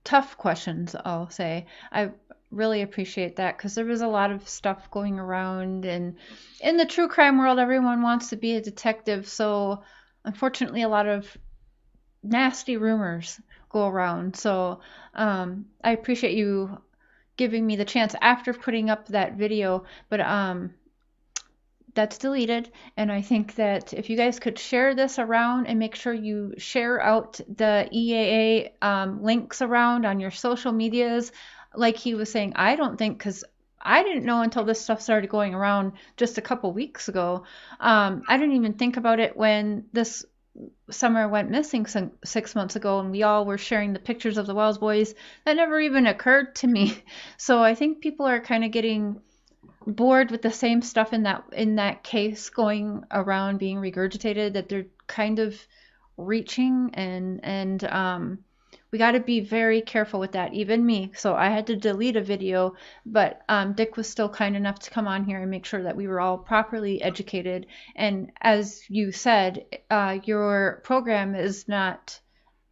tough questions, I'll say. I really appreciate that because there was a lot of stuff going around, and in the true crime world, everyone wants to be a detective, so unfortunately a lot of nasty rumors go around. So I appreciate you giving me the chance after putting up that video, but that's deleted, and I think that if you guys could share this around and make sure you share out the EAA links around on your social medias, like he was saying, I don't think, because I didn't know until this stuff started going around just a couple weeks ago. I didn't even think about it when this summer went missing 6 months ago, and we all were sharing the pictures of the Wells boys. That never even occurred to me. So I think people are kind of getting bored with the same stuff in that case going around being regurgitated, that they're kind of reaching, and we got to be very careful with that, even me. So I had to delete a video, but Dick was still kind enough to come on here and make sure that we were all properly educated. And as you said, your program is not,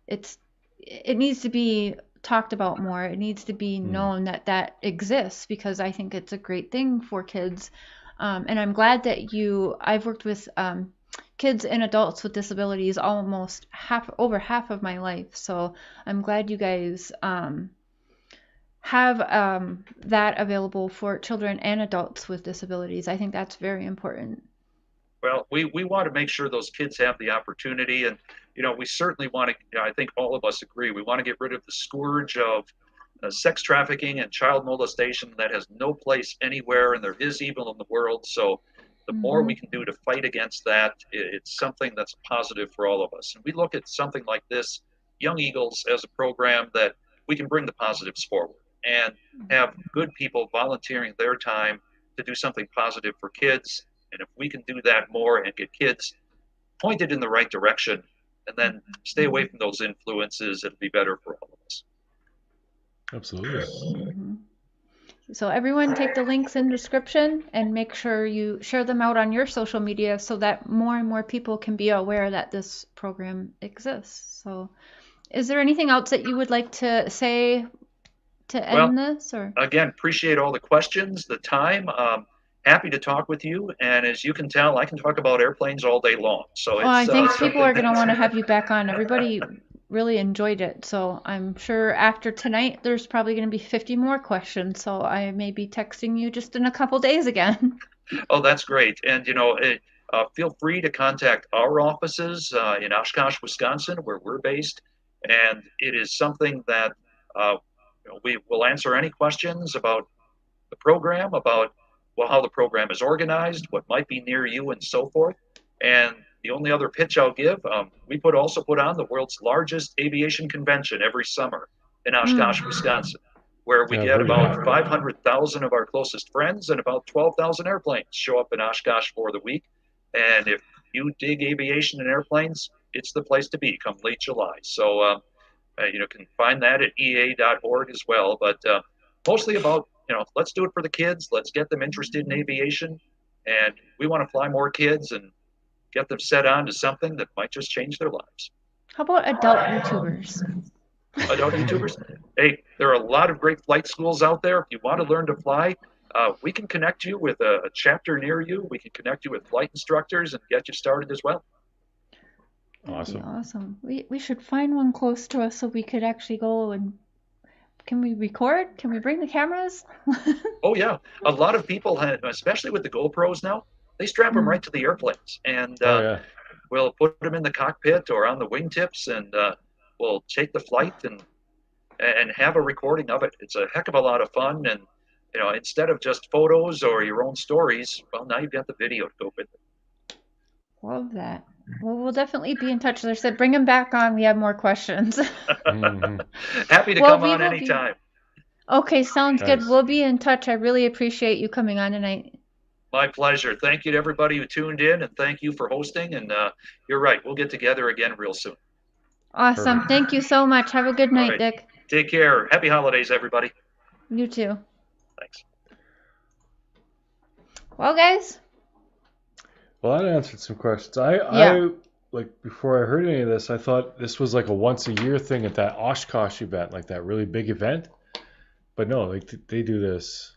it needs to be talked about more. It needs to be known that that exists, because I think it's a great thing for kids. And I'm glad that I've worked with kids and adults with disabilities almost over half of my life. So I'm glad you guys have that available for children and adults with disabilities. I think that's very important. Well, we want to make sure those kids have the opportunity, and we certainly want to. I think all of us agree. We want to get rid of the scourge of sex trafficking and child molestation that has no place anywhere, and there is evil in the world. So the more we can do to fight against that, it's something that's positive for all of us. And we look at something like this, Young Eagles, as a program that we can bring the positives forward and have good people volunteering their time to do something positive for kids. And if we can do that more and get kids pointed in the right direction and then stay away from those influences, it'll be better for all of us. Absolutely. So everyone take the links in the description and make sure you share them out on your social media so that more and more people can be aware that this program exists. So is there anything else that you would like to say to end this? Or again, appreciate all the questions, the time. Happy to talk with you. And as you can tell, I can talk about airplanes all day long. So I think people are going to want to have you back on. Everybody really enjoyed it. So I'm sure after tonight, there's probably going to be 50 more questions. So I may be texting you just in a couple days again. Oh, that's great. And, feel free to contact our offices in Oshkosh, Wisconsin, where we're based. And it is something that we will answer any questions about the program, about how the program is organized, what might be near you, and so forth. And the only other pitch I'll give, we also put on the world's largest aviation convention every summer in Oshkosh, Wisconsin, where we get about 500,000 of our closest friends and about 12,000 airplanes show up in Oshkosh for the week. And if you dig aviation and airplanes, it's the place to be come late July. So, can find that at ea.org as well. But mostly about, let's do it for the kids. Let's get them interested in aviation. And we want to fly more kids and get them set on to something that might just change their lives. How about adult YouTubers? Adult YouTubers? Hey, there are a lot of great flight schools out there. If you want to learn to fly, we can connect you with a chapter near you. We can connect you with flight instructors and get you started as well. Awesome. Awesome. We should find one close to us so we could actually go and... Can we record? Can we bring the cameras? Oh, yeah. A lot of people, especially with the GoPros now, they strap them right to the airplanes. And we'll put them in the cockpit or on the wingtips, and we'll take the flight and have a recording of it. It's a heck of a lot of fun. And, instead of just photos or your own stories, well, now you've got the video to go with it. Love that. Well, we'll definitely be in touch. As I said, bring them back on. We have more questions. Happy to come on anytime. Okay, sounds good. We'll be in touch. I really appreciate you coming on tonight. My pleasure. Thank you to everybody who tuned in, and thank you for hosting. And you're right. We'll get together again real soon. Awesome. Perfect. Thank you so much. Have a good night, right. Dick. Take care. Happy holidays, everybody. You too. Thanks. Well, guys. Well, that answered some questions. I before I heard any of this, I thought this was like a once a year thing at that Oshkosh event, like that really big event. But no, they do this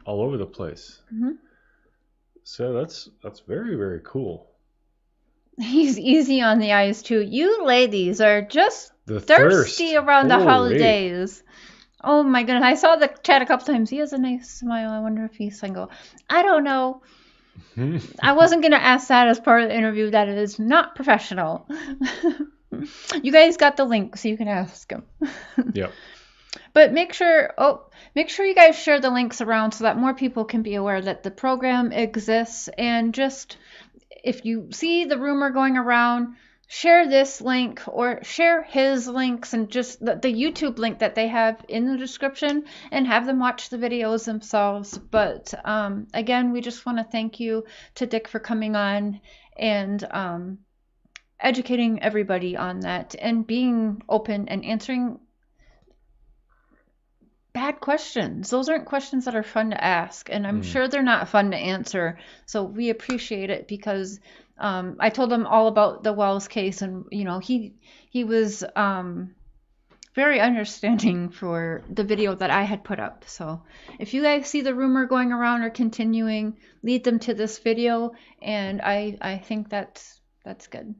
all over the place. So that's very, very cool. He's easy on the eyes too. You ladies are just the thirsty around the Holy. holidays. Oh my goodness. I saw the chat a couple times. He has a nice smile. I wonder if he's single. I don't know. I wasn't going to ask that as part of the interview. That is not professional. You guys got the link, so you can ask him. Yep. But make sure you guys share the links around so that more people can be aware that the program exists. And just if you see the rumor going around, share this link or share his links and just the YouTube link that they have in the description and have them watch the videos themselves. But again, we just want to thank you to Dick for coming on and educating everybody on that and being open and answering bad questions. Those aren't questions that are fun to ask, and I'm sure they're not fun to answer. So we appreciate it because I told him all about the Wells case, and he was very understanding for the video that I had put up. So if you guys see the rumor going around or continuing, lead them to this video, and I think that's good.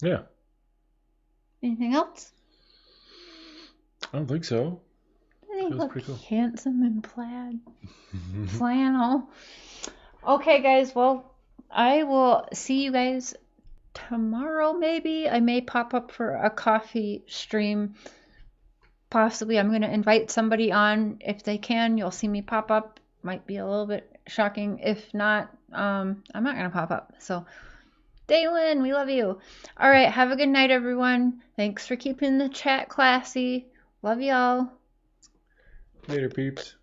Yeah. Anything else? I don't think so. They Feels look pretty cool. handsome in plaid flannel. Okay, guys. Well, I will see you guys tomorrow. Maybe I may pop up for a coffee stream. Possibly, I'm going to invite somebody on if they can. You'll see me pop up. Might be a little bit shocking. If not, I'm not going to pop up. So, Daylin, we love you. All right. Have a good night, everyone. Thanks for keeping the chat classy. Love y'all. Later, peeps.